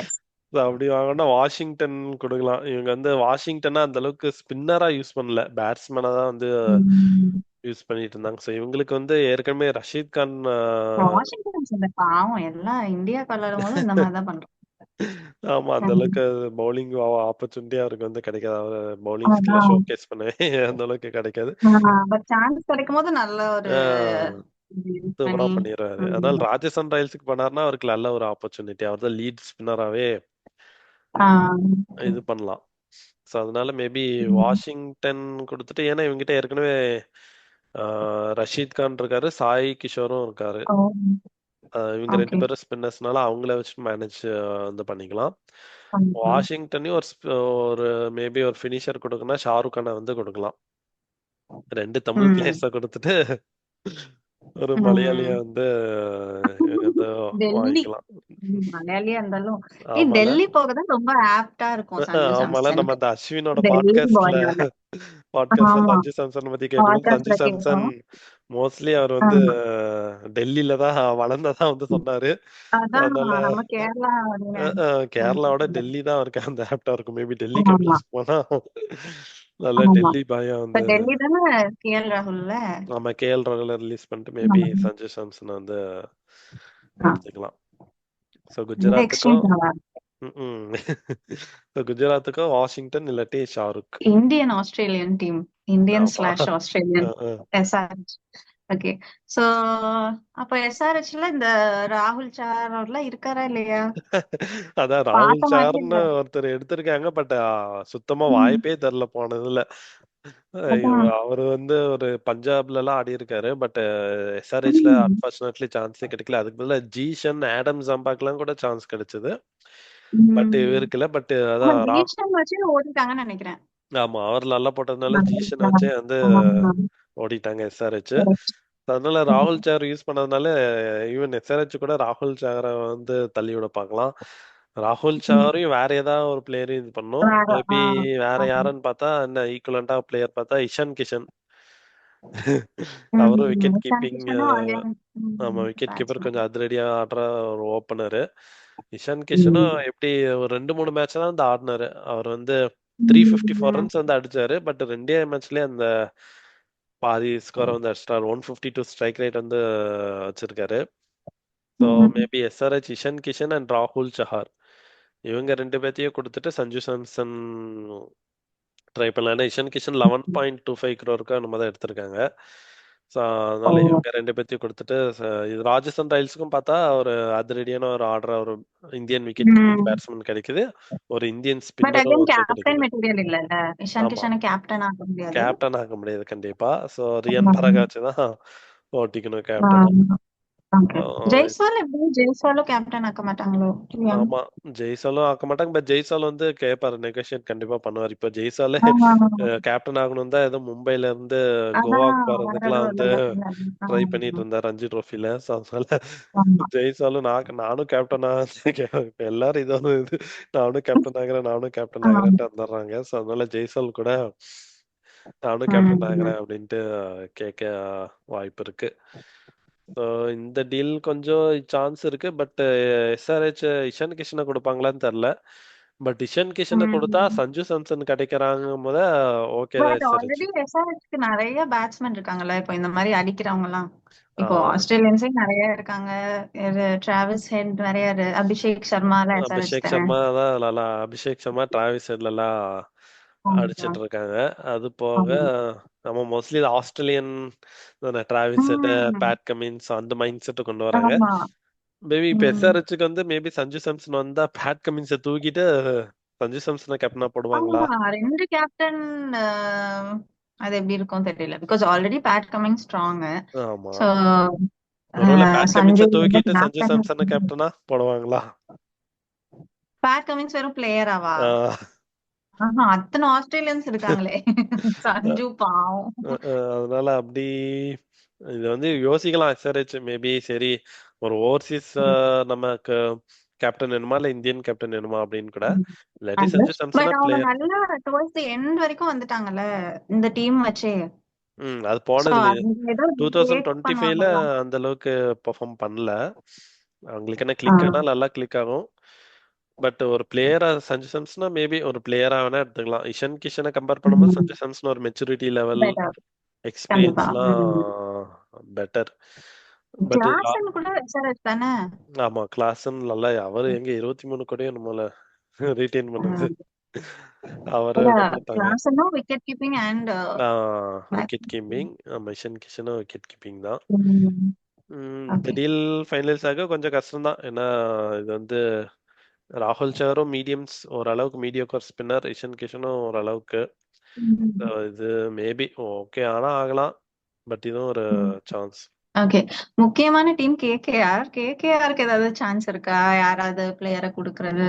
எஸ். அப்படி வாங்கினா வாஷிங்டன் கொடுக்கலாம். இவங்க வந்து வாஷிங்டனா அந்த அளவுக்கு ஸ்பின்னரா யூஸ் பண்ணல, பேட்ஸ்மேனா தான் வந்து யூஸ் பண்ணிட்டு இருந்தாங்க. ஸோ இவங்களுக்கு வந்து ஏற்கனவே ரஷீத் கான் வாஷிங்டன் சுந்தர் பாவம், எல்லாம் இந்தியாவுக்கு விளையாடும் போது இந்த மாதிரி தான் பண்றாங்க. ஆமா அந்த அளவுக்கு பவுலிங் ஆப்பர்ச்சுனிட்டி அவருக்கு வந்து கிடைக்காது. அவர் பவுலிங் ஸ்கில்ல அதான். ஷோகேஸ் பண்ணவே அந்த அளவுக்கு கிடைக்காது. பட் சான்ஸ் கிடைக்கும் போது நல்ல ஒரு ஆஹ் இது use சூப்பரா பண்ணி. பண்ணிடுறாரு. அதனால ம். ராஜஸ்தான் ராயல்ஸுக்கு பண்ணாருன்னா அவருக்கு நல்ல ஒரு ஆப்பர்ச்சுனிட்டி. அவர் தான் லீட் ஸ்பின்னராகவே ஆஹ் இது பண்ணலாம். ஸோ அதனால மேபி ம். வாஷிங்டன் கொடுத்துட்டு, ஏன்னா இவங்ககிட்ட ஏற்கனவே ரஷீத் கான் இருக்காரு, சாய் கிஷோரும் இருக்காரு. ஓ, இவங்க ரெண்டு ஓகே. பேரும் ஸ்பின்னர்ஸ்னால அவங்கள வச்சு மேனேஜ் வந்து பண்ணிக்கலாம். பண்ணிக்கலாம். வாஷிங்டனையும் ஒரு மேபி ஒரு ஃபினிஷர் கொடுக்கணும்னா ஷாருக் கானை வந்து கொடுக்கலாம். ரெண்டு தமிழ் ம். பிளேயர்ஸை கொடுத்துட்டு ஒரு மலையாளியை ம். வந்து இவங்க வந்து டெல்லி. வாங்கிக்கலாம். மலையாளியா இருந்தாலும் ஆமால டெல்லி போகதான் ரொம்ப ஆப்டா இருக்கும் சஞ்சு ஆமால நம்ம சாம்சனுக்கு. அந்த அஸ்வினோட டெல்லி பாட்காஸ்ட்ல பாயால. பாட்காஸ்ட்ல ஆமா, சஞ்சு சாம்சன் பத்தி கேட்கும்போது சஞ்சு பாட்காஸ்ட்ல சாம்சன் கேட்கும். மோஸ்ட்லி அவர் வந்து ஆமா. டெல்லியில தான் வளர்ந்ததா வந்து சொன்னாரு. அதான் அதனால நம்ம கேரளா அப்படின்னு. கேரளாவோட டெல்லி தான் அவருக்கு அந்த ஆப்டா இருக்கும். மேபி டெல்லி ஆமா, கேபிட்டல்ஸ் போனா நல்ல ஆமா. டெல்லி பாயா இப்ப வந்து. டெல்லி தானே கேஎல் ராகுல்ல. நம்ம கேஎல் ராகுல ரிலீஸ் பண்ணிட்டு மேபி ஆமா. சஞ்சு சாம்சன் வந்து ஆ, எடுத்துக்கலாம். ஸோ இந்த குஜராத்துக்கும் எக்ஸ்சேஞ்ச் நல்லா இருக்கு. குஜராத்துக்கும் வாஷிங்டன் இல்லாட்டி Shahrukh. Indian Australian team. Indian ஆமா. Slash Australian. Ah ah. SRH. Okay. So அப்ப எஸ்ஆர்ஹெச்ல இந்த ராகுல் சார் அவர்லாம் இருக்காரா இல்லையா? அதான் ராகுல் பார்த்த மாதிரியே சார்னு இல்ல. ஒருத்தர் எடுத்திருக்காங்க, பட் சுத்தமா ம். வாய்ப்பே தெரியல போனதுல. அதான். அவர் வந்து ஒரு பஞ்சாப்ல எல்லாம் ஆடி இருக்காரு, பட் எஸ்ஆர்ஹெச்ல ம். அன்பார்ச்சுனேட்லி சான்ஸே கிடைக்கல. அதுக்கு பதிலா ஜீஷன், ஆடம் ஜம்பாக்கெல்லாம் கூட சான்ஸ் கிடைச்சது, பட் ம். இவருக்கு இல்ல. பட் ஆமா, அதான் ஜீஷன் வச்சு ஓடிட்டாங்கன்னு நினைக்கிறேன். ஆமா அவர் நல்லா போட்டதுனால ஜீஷனை ஆமா. வச்சே வந்து ஆமா. ஓடிட்டாங்க எஸ்ஆர்ஹெச். Correct. அதனால ராகுல் ம். சார் யூஸ் பண்ணதுனால ஈவன் எஸ்ஆர்ஹெச் கூட ராகுல் சாரை வந்து தள்ளி விட பார்க்கலாம். ராகுல் ம். சாரையும் வேற ஏதாவது ஒரு பிளேயரையும் இது பண்ணும். வேற. மேபி வேற ஆமா. யாருன்னு பார்த்தா என்ன ஈக்குவலண்டா பிளேயர் பார்த்தா இஷான் கிஷன். ம். அவரும் விக்கெட் இஷான் கீப்பிங். கிஷனும் again, ஆமா விக்கெட் கீப்பர், batsman. கொஞ்சம் அதிரடியா ஆடுற ஒரு ஓப்பனரு. இஷான் கிஷனும் ம். எப்படி ஒரு 2 3 மேட்ச் தான் வந்து ஆடினாரு. அவர் வந்து 354 ரன்ஸ் ம். வந்து அடிச்சாரு, பட் ரெண்டே மேட்ச்லயே அந்த பாதி ஸ்கோரை வந்து அடிச்சிட்டாரு. 152 ஸ்ட்ரைக் ரேட் வந்து வச்சிருக்காரு. ஸோ ம். Maybe SRH Ishan Kishan and ராகுல் சஹார் இவங்க ரெண்டு பேர்த்தையும் கொடுத்துட்டு சஞ்சு சாம்சன் ட்ரை பண்ணலாம். ஏன்னா இஷன் கிஷன் 11.25 crore நம்ம தான் எடுத்திருக்காங்க. ஸோ ஓ. அதனால இவங்க ரெண்டு பேர்த்தையும் கொடுத்துட்டு இது ராஜஸ்தான் ராயல்ஸுக்கும் பார்த்தா ஒரு அதிரடியான ஒரு ஆடுற ஒரு இந்தியன் விக்கெட் கீப்பிங் ம். பேட்ஸ்மேன் கிடைக்குது, ஒரு இந்தியன் பட் ஸ்பின்னரும் அகைன் ஒருத்தர் கேப்டன் கிடைக்குது. மெட்டீரியல் இல்லல்ல. இஷான் ஆமா கிஷனை கேப்டன் ஆக்க முடியாது. கேப்டன் ஆக முடியாது கண்டிப்பா. ஸோ ரியான் ஆமா. பராக் வச்சு தான் ஓட்டிக்கணும் கேப்டனா. ஓகே. ஜெய்ஸ்வால் எப்படி? ஜெய்ஸ்வாலும் கேப்டன் ஆக்க மாட்டாங்களோ இல்லையா? ஆமா ஜெய்சாலும் ஆக்க மாட்டாங்க, பட் ஜெய்சால் வந்து கேட்பாரு, நெகோஷியேட் கண்டிப்பா பண்ணுவார். இப்போ ஜெய்சாலே ஆ, கேப்டன் ஆகணும் தான் ஏதோ மும்பைல இருந்து அதான் கோவாக்கு வேற போறதுக்கெல்லாம் வந்து லெவல்ல இருந்தாரு. ட்ரை பண்ணிட்டு இருந்தார் ரஞ்சி ட்ரோஃபில. ஸோ அதனால ஆமா. ஜெய்சாலும் நானும் கேப்டன் இப்ப எல்லாரும் இது ஒரு இது, நானும் கேப்டன் ஆகிறேன் நானும் கேப்டன் ஆமா. ஆகிறேன்ட்டு வந்துடுறாங்க. ஸோ அதனால ஜெய்சால் கூட நானும் கேப்டன் ம். ஆகிறேன் அப்படின்ட்டு கேட்க வாய்ப்பு இருக்கு. ஸோ இந்த டீல் கொஞ்சம் சான்ஸ் இருக்கு, பட் எஸ்ஆர்ஹெச் இஷான் கிஷனை கொடுப்பாங்களான்னு தெரியல. பட் இஷான் கிஷனை கொடுத்தா ம். சஞ்சு சாம்சன் கிடைக்கிறாங்க போத ஓகே தான் பட் எஸ்ஆர்ஹெச். ஆல்ரெடி எஸ்ஆர்ஹெச்க்கு நிறைய பேட்ஸ்மேன் இருக்காங்கல்ல, இப்போ இந்த மாதிரி அடிக்கிறவங்க எல்லாம். இப்போ ஆஹ் ஆஸ்திரேலியன்ஸே நிறைய இருக்காங்க. டிராவிஸ் ஹெட் நிறைய அபிஷேக் சர்மால எஸ்ஆர்ஹெச் அபிஷேக் தானே. சர்மா தான் நல்லா, அபிஷேக் சர்மா டிராவிஸ் ஹெட்லலாம் ஆமா அடிச்சிட்டு இருக்காங்க. அது போக ஆமா நம்ம மோஸ்ட்லி ஆஸ்திரேலியன் டிராவிஸ் ஹெட், ம் பேட் கமின்ஸ் அந்த மைண்ட் செட் கொண்டு வராங்க. ஆமா மேபி இப்ப ம் எஸ்ஆர்ஹெச்சுக்கு வந்து மேபி சஞ்சு சாம்சன் வந்தா பேட் கமின்ஸை தூக்கிட்டு சஞ்சு சாம்சனை கேப்டனா போடுவாங்களா? ஆமா ரெண்டு கேப்டன் அது எப்படி இருக்கும் தெரியல because already bat coming strong. ஆமா. ஸோ ஒருவேளை பேட் சஞ்சு கமின்ஸை வந்து தூக்கிட்டு சஞ்சு கேப்டன். சாம்சனை கேப்டனா போடுவாங்களா? பேட் கமிங்ஸ் வெறும் பிளேயராவா? ஆஹ் ஆஹா அத்தனை ஆஸ்திரேலியன்ஸ் இருக்காங்களே. சஞ்சு பாவம். அதனால அப்படி இது வந்து யோசிக்கலாம். எஸ்ஆர்ஹெச் மேபி சரி ஒரு ஓவர்சீஸ் நமக்கு கேப்டன் வேணுமா இல்ல இந்தியன் கேப்டன் வேணுமா அப்படின்னு கூட, இல்லாட்டி சஞ்சு சாம்சனா பட் அவங்க பிளேயர். நல்லா டுவர்ட்ஸ் தி எண்ட் வரைக்கும் வந்துட்டாங்கல்ல இந்த டீம் வச்சே. அது சோ போனதுல அது ஏதோ பிரேக் 2025ல பண்ணுவாங்கல்ல. அந்த அளவுக்கு பெர்ஃபார்ம் பண்ணல. அவங்களுக்கு என்ன ஆ. கிளிக் ஆனா நல்லா கிளிக் ஆகும். பட் ஒரு பிளேயரா சஞ்சு சாம்சனா மேபி ஒரு பிளேயரா வேணா எடுத்துக்கலாம். இஷன் கிஷனை கம்பேர் பண்ணும்போது சஞ்சு சாம்சன் ஒரு மெச்சூரிட்டி லெவல், பெட்டர். கண்டிப்பா. எக்ஸ்பீரியன்ஸ்லாம் பெட்டர். பட் கிளாசன் கூட எஸ்ஆர்எச் தானே. ஆமா கிளாசன் நல்லா. அவரு எங்க 23 கோடியும் நம்மள ரீட்டைன் பண்ணது. அவரு இல்ல வந்துட்டாங்க. கிளாசனும் wicket keeping and wicket keeping. மிஷன் கிஷனும் விக்கெட் கீப்பிங் தான். இந்த ஓகே. டீல் ஃபைனலைஸ் ஆக கொஞ்சம் கஷ்டம் தான். ஏன்னா இது வந்து ராகுல் சஹரும் மீடியம்ஸ் ஓரளவுக்கு மீடியோக்கர் ஸ்பின்னர், இஷன் கிஷனும் ஓரளவுக்கு. இது மேபி ஓகே ஆனா ஆகலாம். பட் இதுவும் ஒரு சான்ஸ். ஓகே. முக்கியமான டீம் கேகேஆர். கேகேஆருக்கு ஏதாவது சான்ஸ் இருக்கா? யாராவது பிளேயரை கொடுக்கறது,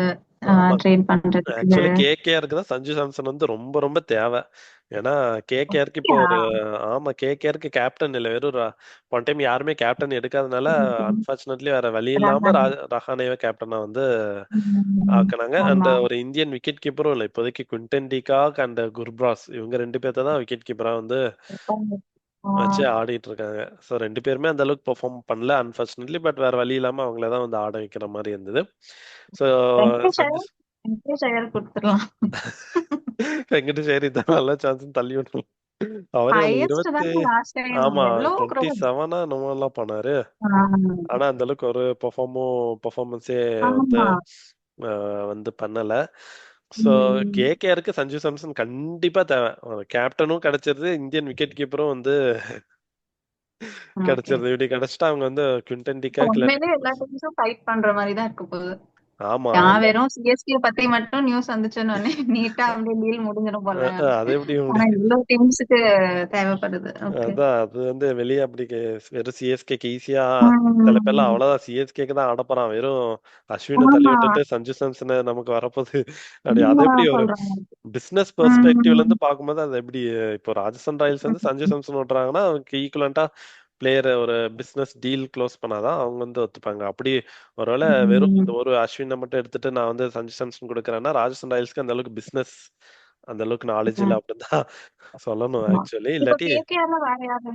ஆமா. ட்ரேட் பண்றதுக்கு? ஆக்சுவலி கேகேஆருக்கு தான் சஞ்சு சாம்சன் வந்து ரொம்ப ரொம்ப தேவை. ஏன்னா கேகேஆருக்கு இப்போ யா. ஒரு ஆமா கேகேஆருக்கு கேப்டன் இல்லை. வெறும் ஒன் டைம் யாருமே கேப்டன் எடுக்காதனால அன்பார்ச்சுனேட்லி வேற வழி இல்லாம ரஹானே. ரஹானேவை கேப்டனா வந்து ம், ஆக்குனாங்க. அண்ட் ஆமா. ஒரு இந்தியன் விக்கெட் கீப்பரும் இல்லை இப்போதைக்கு. குவிண்டன் டிகாக் அண்ட் குர்பிராஸ் இவங்க ரெண்டு பேர்த்த தான் விக்கெட் கீப்பரா வந்து ஆ, வச்சு ஆடிட்டு இருக்காங்க. ஸோ ரெண்டு பேருமே அந்த அளவுக்கு பெர்ஃபார்ம் பண்ணல அன்பார்ச்சுனேட்லி. பட் வேற வழி இல்லாம அவங்கள தான் வந்து ஆட வைக்கிற மாதிரி இருந்தது. ஸோ வெங்கடேஷ் சஞ்சு ஐயர். வெங்கடேஷ் ஐயர் கொடுத்துடலாம். வெங்கடேஷ் ஐயர் இதான் நல்ல சான்ஸ் தள்ளி விடணும். அவரே ஒரு ஹையஸ்ட் 20 தானே லாஸ்ட் டைம் ஆமா எவ்வளவு crore. 27 என்னமோ எல்லாம் பண்ணாரு. ஆ, ஆனா அந்த அளவுக்கு ஒரு பெர்ஃபார்மன்ஸே வந்து ஆமா. வந்து பண்ணல. ஸோ ம், கேகேஆருக்கு சஞ்சு சாம்சன் கண்டிப்பா தேவை. கேப்டனும் கிடைச்சிருது, இந்தியன் விக்கெட் கீப்பரும் வந்து ஓகே. கிடைச்சிருது. இப்படி கிடைச்சிட்டா அவங்க வந்து குவிண்டன் டிகாக் இல்லாட்டி உண்மையிலே எல்லா டீம்ஸும் ஃபைட் பண்ற மாதிரி தான் இருக்க போகுது. ஆமா நான் வெறும் சிஎஸ்கே பத்தி மட்டும் நியூஸ் வந்துச்சுன்னு உடனே நீட்டா அப்படியே டீல் முடிஞ்சிடும் போல. அது எப்படி ஆனா இவ்வளவு டீம்ஸுக்கு தேவைப்படுது. ஓகே. அதான் அது வந்து வெளியே அப்படி வெறும் சிஎஸ்கேக்கு ஈஸியா சில பேர்லாம் ம், அவ்வளவுதான் சிஎஸ்கேக்கு தான் ஆடப்போறான். வெறும் அஸ்வினை தள்ளி ஆமா. விட்டுட்டு சஞ்சு சாம்சனை நமக்கு வரப்போகுது அப்படி. அது எப்படி உண்மைதான் ஒரு சொல்றாங்க. பிசினஸ் பெர்ஸ்பெக்டிவ்ல ம், இருந்து பார்க்கும்போது அது எப்படி இப்போ ராஜஸ்தான் ராயல்ஸ் வந்து சஞ்சு சாம்சன் விட்டுறாங்கன்னா அவங்களுக்கு ஈக்குவலண்டா பிளேயர் ஒரு பிசினஸ் டீல் க்ளோஸ் பண்ணாதான் அவங்க வந்து ஒத்துப்பாங்க. அப்படி ஒருவேளை வெறும் ம், இந்த ஒரு அஸ்வினை மட்டும் எடுத்துட்டு நான் வந்து சஞ்சு சாம்சன் கொடுக்குறேன்னா ராஜஸ்தான் ராயல்ஸ்க்கு அந்த அளவுக்கு பிசினஸ் அந்த அளவுக்கு நாலேஜ் இல்லை ம். அப்படின்னு தான் சொல்லணும் ஆமா. ஆக்சுவலி. இப்ப இல்லாட்டி கேகேஆர்ல வேற யாரு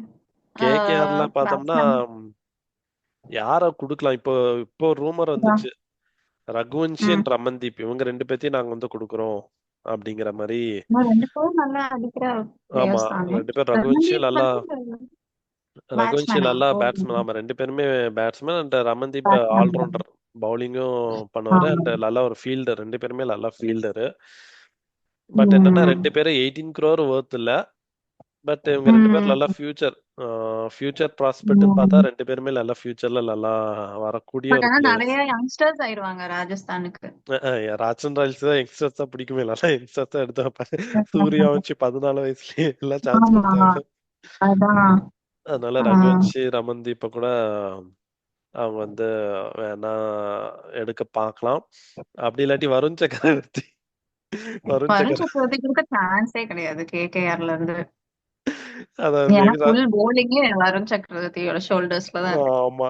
கேகேஆர்ல பார்த்தோம்னா பேட்ஸ்மேன்? யார குடுக்கலாம். இப்போ இப்போ ரூமர் வந்துச்சு ரகுவன்ஷி ம். அண்ட் ரமன்தீப் இவங்க ரெண்டு பேத்தையும் நாங்க வந்து கொடுக்குறோம் அப்படிங்கிற மாதிரி. இன்னும் ரெண்டு பேரும் நல்லா அடிக்கிற ஆமா பிளேயர்ஸ் தானே. ரெண்டு பேர் ரகுவன்ஷி ரமன்தீப் நல்லா. வந்து ரகுவன்ஷி பேட்ஸ்மேனா? நல்லா ஓ. பேட்ஸ்மேன். ஆமா ரெண்டு பேருமே batsman. And Ramandeep batsman. Allrounder. பவுலிங்கும் பண்ணுவாரு ஆமா. அண்ட் நல்லா ஒரு ஃபீல்டர். ரெண்டு பேருமே நல்லா ஃபீல்டரு. பட் என்னன்னா ம். ரெண்டு பேரும் 18 crore worth இல்ல. பட் இவங்க ரெண்டு பேரும் நல்லா ம். ஃபியூச்சர் ப்ராஸ்பெக்ட்னு பார்த்தா ம். ரெண்டு பேருமே நல்லா ஃபியூச்சர்ல நல்லா வரக்கூடிய பட் ஒரு ஆனா பிளேயர்ஸ். நிறைய யங்ஸ்டர்ஸ் ஆயிடுவாங்க ராஜஸ்தானுக்கு. ராஜன் ராயல்ஸ் தான் யங்ஸ்டர்ஸ் தான் பிடிக்குமே. நல்லா யங்ஸ்டர்ஸ் தான் எடுத்து வைப்பாங்க. சூர்யா வச்சு 14 வயசுலயே எல்லாம் சான்ஸ் ஆமா. கொடுத்தாங்க. அதான். அதனால ஆ. ரகுவன்ஷி ரமன்தீப்ப கூட அவங்க வந்து வேணா எடுக்க பார்க்கலாம். அப்படி இல்லாட்டி வருண் சக்கரவர்த்தி. வருண் வருண் சக்கர சக்கரவர்த்தி கொடுக்க சான்ஸே கிடையாது கேகேஆர்ல இருந்து. அதான் ஏன்னா மேபி ஃபுல் போலிங்கே வருண் சக்கரவர்த்தியோட ஷோல்டர்ஸ்ல தான் இருக்கு. ஆமா.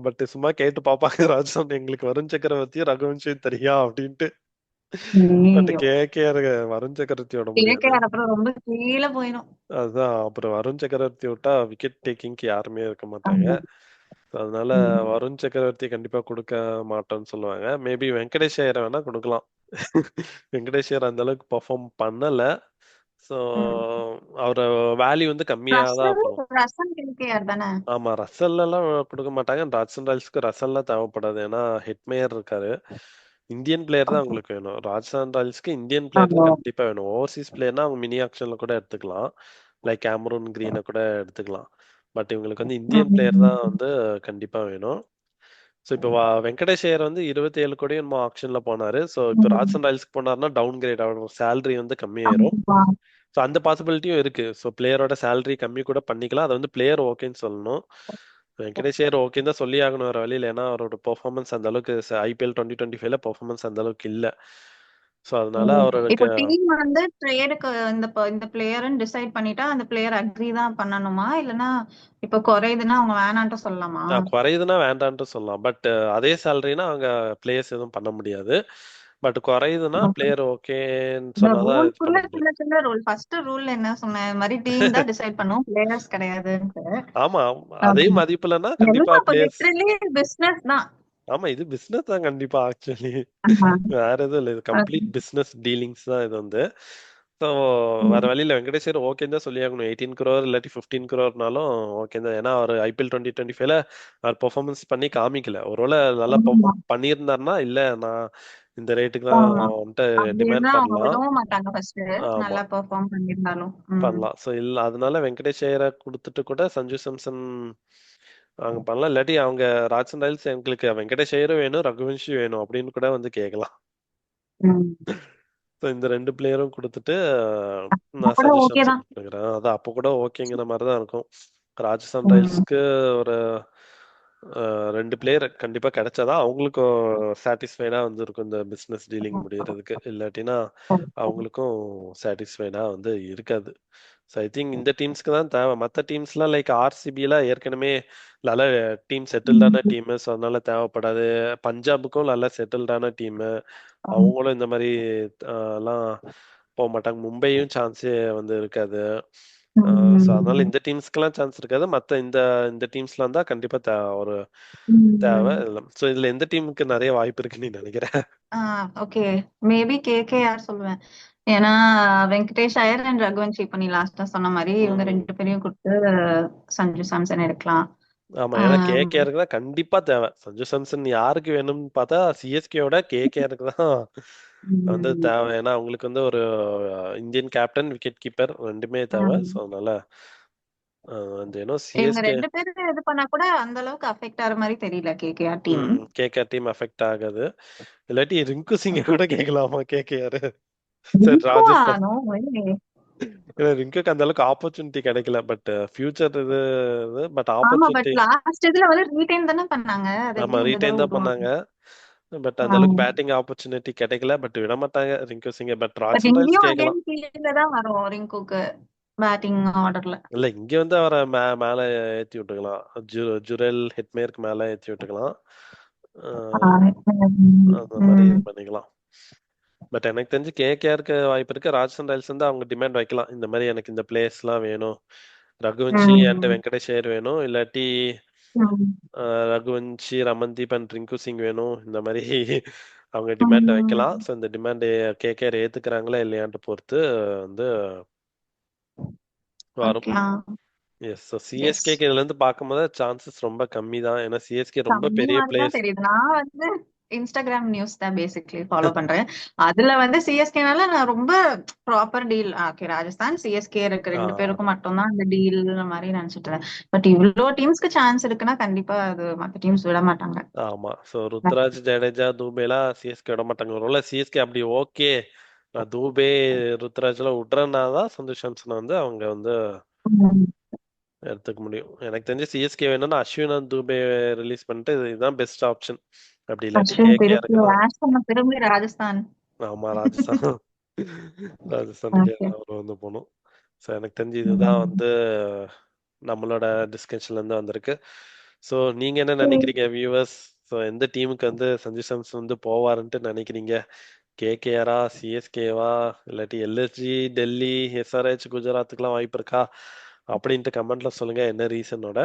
பட் சும்மா கேட்டு பாப்பாங்க ராஜஸ்தான் எங்களுக்கு வருண் சக்கரவர்த்தியும் ரகுவன்ஷியும் தெரியா அப்படின்ட்டு. பட் ஐயோ. கேகேஆர் வருண் சக்கரவர்த்தி விட முடியாது. கேகேஆர் அப்புறம் ரொம்ப கீழே போயிடும். அதுதான் அப்புறம் வருண் சக்கரவர்த்தி விட்டா விக்கெட் டேக்கிங்க்கு யாருமே இருக்க மாட்டாங்க. ஆமா. அதனால ம். வருண் சக்கரவர்த்தி கண்டிப்பா கொடுக்க மாட்டோம்னு சொல்லுவாங்க. மேபி வெங்கடேஷ் ஐயரை வேணா கொடுக்கலாம். வெங்கடேஷ் ஐயர் அந்த அளவுக்கு பெர்ஃபார்ம் பண்ணல. ஸோ ம். அவர வேல்யூ வந்து கம்மியா தான் ரசல். இருக்கும். ரசல் கேகேஆர் தானே. ஆமா ரசல் எல்லாம் கொடுக்க மாட்டாங்க. ராஜஸ்தான் ராயல்ஸ்க்கு ரசல்லாம் தேவைப்படாது. ஏன்னா ஹெட்மேயர் இருக்காரு. இந்தியன் பிளேயர் தான் உங்களுக்கு வேணும். ராஜஸ்தான் ராயல்ஸ்க்கு இந்தியன் பிளேயர் தான் கண்டிப்பா வேணும். ஓவர்சீஸ் பிளேயர்னா அவங்க மினி ஆக்ஷன்ல கூட எடுத்துக்கலாம். லைக் கேமரூன் கிரீனை கூட எடுத்துக்கலாம். பட் இவங்களுக்கு வந்து இந்தியன் பிளேயர் தான் வந்து கண்டிப்பா வேணும். ஸோ இப்போ வெங்கடேஷ் ஐயர் வந்து 27 கோடி நம்ம ஆக்ஷன்ல போனாரு. ஸோ இப்போ ராஜஸ்தான் ராயல்ஸ்க்கு போனாருன்னா டவுன் கிரேட் ஆகும், சேலரி வந்து கம்மியாயிரும். ஸோ அந்த பாசிபிலிட்டியும் இருக்கு. ஸோ பிளேயரோட சேலரி கம்மி கூட பண்ணிக்கலாம். அது வந்து பிளேயர் ஓகேன்னு சொல்லணும். வெங்கடேஷ் ஐயர் ஓகேன்னு தான் சொல்லி ஆகணும் வேற வழியில். ஏன்னா அவரோட பெர்ஃபார்மன்ஸ் அந்த அளவுக்கு IPL 2025ல பெர்ஃபார்மன்ஸ் அந்த அளவுக்கு இல்லை. ஸோ அதனால இப்போ அவருக்கு டீம் வந்து ட்ரேடுக்கு இந்த பிளேயர்னு டிசைட் பண்ணிட்டா அந்த பிளேயர் அக்ரி தான் பண்ணணுமா, இல்லனா இப்போ குறையுதுன்னா அவங்க வேணான்ட்டு சொல்லலாமா? குறையுதுன்னா வேண்டான்ட்டு சொல்லலாம். பட் அதே சேலரினா அவங்க பிளேயர்ஸ் எதுவும் பண்ண முடியாது. பட் குறையுதுன்னா பிளேயர் ஓகேன்னு இந்த சொன்னாதான் இது ரூல்குள்ள பண்ண முடியும். சின்ன சின்ன ரூல். ஃபர்ஸ்ட் ரூல் என்ன சொன்ன, இந்த மாதிரி டீம் தான் டிசைட் பண்ணும், பிளேயர்ஸ் கிடையாதுன்ட்டு. ஆமா, அதே மதிப்புலன்னா கண்டிப்பா எல்லாம் அப்ப பிளேயர்ஸ். லிட்டரலி பிசினஸ் தான். ஆமா, இது பிசினஸ் தான் கண்டிப்பா ஆக்சுவலி. ஆமா. வேற எதுவும் இல்லை, இது கம்ப்ளீட் பிசினஸ் டீலிங்ஸ் தான் இது வந்து. ஸோ வேற ம். வழியில் வெங்கடேஸ்வர் ஓகே தான் சொல்லி ஆகணும். 18 crore இல்லாட்டி 15 crore ஓகே தான். ஏன்னா அவர் IPL 2025ல அவர் பெர்ஃபார்மன்ஸ் பண்ணி காமிக்கல. ஒருவேளை நல்லா ஆமா. பெர்ஃபார்ம் பண்ணியிருந்தாருன்னா இல்ல நான் இந்த ரேட்டுக்கு தான் ஆமா. வந்துட்டு அப்படி டிமாண்ட் இருந்தா அவங்க பண்ணலாம். விடவும் மாட்டாங்க ஃபர்ஸ்ட், ஆமா, நல்லா பெர்ஃபார்ம் பண்ணியிருந்தாலும். பண்ணலாம். ஸோ இல்ல அதனால வெங்கடேஷ் ஐயரை கொடுத்துட்டு கூட சஞ்சு சாம்சன் அவங்க பண்ணலாம். இல்லாட்டி அவங்க ராஜ்சன் ராயல்ஸ் எங்களுக்கு வெங்கடேஷ் ஐயரும் வேணும், ரகுவன்ஷி வேணும் அப்படின்னு கூட வந்து கேட்கலாம். ம். ஸோ இந்த ரெண்டு பிளேயரும் கொடுத்துட்டு நான் கூட சஞ்சு ஓகே சாம்சன் தான். கொடுக்குறேன். அது அப்போ கூட ஓகேங்கிற மாதிரி தான் இருக்கும். ராஜஸ்தான் ம். ராயல்ஸ்க்கு ஒரு ரெண்டு பிளேயர் கண்டிப்பா கிடைச்சாதான் அவங்களுக்கும் சாட்டிஸ்ஃபைடா வந்து இருக்கும் இந்த பிசினஸ் டீலிங் முடியறதுக்கு. இல்லாட்டினா அவங்களுக்கும் சாட்டிஸ்ஃபைடா வந்து இருக்காது. ஸோ ஐ திங்க் இந்த டீம்ஸ்க்கு தான் தேவை. மற்ற டீம்ஸ்லாம் லைக் RCBலாம் ஏற்கனவே நல்ல டீம் செட்டில்டான டீம். ஸோ அதனால தேவைப்படாது. பஞ்சாபுக்கும் நல்ல செட்டில்டான டீம். அவங்களும் இந்த மாதிரி எல்லாம் போக மாட்டாங்க. மும்பையும் சான்ஸே வந்து இருக்காது. ஸோ அதனால இந்த டீம்ஸ்க்கெல்லாம் சான்ஸ் இருக்காது. மற்ற இந்த இந்த டீம்ஸ்லாம் தான் கண்டிப்பா ஒரு தேவை. ஸோ இதுல எந்த டீமுக்கு நிறைய வாய்ப்பு இருக்குன்னு நீ நினைக்கிற? ஓகே, மேபி கேகேஆர் சொல்லுவேன். ஏன்னா வெங்கடேஷ் ஐயர் அண்ட் ரகுவன்ஷி, இப்ப நீ லாஸ்டா சொன்ன மாதிரி இவங்க ம். ரெண்டு பேரையும் கொடுத்து சஞ்சு சாம்சன் எடுக்கலாம். ஆமா, ஏன்னா ஆஹ் கேகேஆருக்கு தான் கண்டிப்பா தேவை. சஞ்சு சாம்சன் யாருக்கு வேணும்னு பார்த்தா CSKயோட கேகேஆருக்கு தான் வந்து உம் தேவை. ஏன்னா அவங்களுக்கு வந்து ஒரு இந்தியன் கேப்டன், விக்கெட் கீப்பர் ரெண்டுமே தேவை. உம் ஸோ அதனால வந்து ஏன்னோ இவங்க சிஎஸ்கே. ரெண்டு பேரும் இது பண்ணா கூட அந்த அளவுக்கு அஃபெக்ட் ஆகிற மாதிரி தெரியல KKR team. KKR team affect ஆகாது. இல்லாட்டி ரிங்கு சிங்க கூட கேட்கலாமா கேகேஆர்? சரி, ராஜஸ்தான். நோ. ஏன்னா ரிங்குக்கு அந்த அளவுக்கு ஆப்பர்ச்சுனிட்டி கிடைக்கல. பட் ஃபியூச்சர் இது பட் ஆமா, பட் ஆப்பர்ச்சுனிட்டி. லாஸ்ட் இதுல வந்து ரீடைன் தானே பண்ணாங்க, அது ஆமா, எப்படி இந்த ரீடைன் தடவை தான் விடுவாங்க? பண்ணாங்க. பட் அந்த அளவுக்கு பேட்டிங் ஆப்பர்ச்சுனிட்டி கிடைக்கல. பட் விட மாட்டாங்க ரிங்கு சிங்க. பட் பட் ராஜஸ்தான் ராயல்ஸ் இங்கேயும் கேட்கலாம். அகைன் கீழே தான் வரும் ரிங்குக்கு பேட்டிங் ஆர்டர்ல. இல்ல, இங்க வந்து அவரை மேல ஏத்தி விட்டுக்கலாம். ஜுரெல் ஹெட்மேருக்கு மேல ஏத்தி விட்டுக்கலாம். அஹ் அந்த மாதிரி இது பண்ணிக்கலாம். பட் எனக்கு தெரிஞ்சு கேகேஆருக்கு வாய்ப்பு இருக்கு. ராஜஸ்தான் ராயல்ஸ் வந்து அவங்க டிமாண்ட் வைக்கலாம். இந்த மாதிரி எனக்கு இந்த பிளேயர்ஸ் எல்லாம் வேணும். ரகுவன்ஷி அண்ட் வெங்கடேஷ் ஐயர் வேணும். இல்லாட்டி ரகுவன்ஷி, ரமன்தீப் அண்ட் ரிங்கு சிங் வேணும். இந்த மாதிரி அவங்க டிமாண்ட் வைக்கலாம். ஸோ இந்த டிமாண்ட் கேகேஆர் ஏத்துக்கிறாங்களா இல்லையான்ட்டு பொறுத்து வந்து வரும். வைக்கலாம். எஸ். ஸோ எஸ், சிஎஸ்கேக்கு இதுல இருந்து பார்க்கும்போது சான்சஸ் ரொம்ப கம்மி தான். ஏன்னா சிஎஸ்கே ரொம்ப கம்மி பெரிய மாதிரிதான் பிளேயர்ஸ். தெரியுது. நான் வந்து இன்ஸ்டாகிராம் நியூஸ் தான் பேசிக்லி ஃபாலோ பண்றேன். அதுல வந்து சிஎஸ்கேனால நான் ரொம்ப proper deal, okay Rajasthan CSK இருக்கு ரெண்டு பேருக்கும் மட்டும்தான் அந்த டீல் மாதிரி நினைச்சிட்டு இருந்தேன். பட் இவ்வளோ டீம்ஸ்க்கு சான்ஸ் இருக்குன்னா கண்டிப்பா அது மத்த டீம்ஸ் விட மாட்டாங்க. ஆமா. ஸோ ருத்ராஜ், ஜடேஜா, தூபேலாம் சிஎஸ்கே விட மாட்டாங்க. ஒருவேளை சிஎஸ்கே அப்படி ஓகே நான் தூபே, ருத்ராஜ்லாம் விட்றேன்னா தான் சந்து சாம்சனை வந்து அவங்க வந்து உம் எடுத்துக்க முடியும். எனக்கு தெரிஞ்சு சிஎஸ்கே வேணும்னா அஸ்வின் அண்ட் தூபே ரிலீஸ் பண்ணிட்டு இதுதான் பெஸ்ட் ஆப்ஷன். அப்படி இல்லாட்டி அஸ்வின் திருப்பி கேகேஆருக்கு தான். ஆஷ் திரும்பி ராஜஸ்தான். ஆமா, ராஜஸ்தான். ராஜஸ்தானுக்கு ஓகே. அவர் வந்து போகணும். ஸோ எனக்கு தெரிஞ்சு இதுதான் வந்து நம்மளோட டிஸ்கஷன்ல இருந்து வந்திருக்கு. ஸோ நீங்க என்ன நினைக்கிறீங்க வியூவர்ஸ்? ஸோ எந்த டீமுக்கு வந்து சஞ்சு சாம்சன் வந்து போவாருன்ட்டு நினைக்கிறீங்க? கேகேஆரா, சிஎஸ்கேவா, இல்லாட்டி LSG, டெல்லி, SRH, குஜராத்துக்குலாம் வாய்ப்பு இருக்கா அப்படின்ட்டு கமெண்ட்ல சொல்லுங்க என்ன ரீசனோட.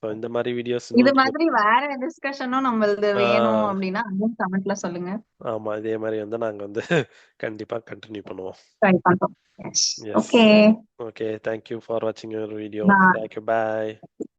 ஸோ இந்த மாதிரி வீடியோஸ் இது இன்னும் நீங்க மாதிரி வேற டிஸ்கஷனும் நம்மளது வேணும் ஆஹ் அப்படின்னா அதுவும் கமெண்ட்ல சொல்லுங்க. ஆமா, இதே மாதிரி வந்து நாங்க வந்து கண்டிப்பா கண்டினியூ பண்ணுவோம். ட்ரை பண்றோம். Yes. Yes. Okay. Okay, thank you for வாட்சிங் யுவர் வீடியோ. நான் தேங்க்யூ, பாய்.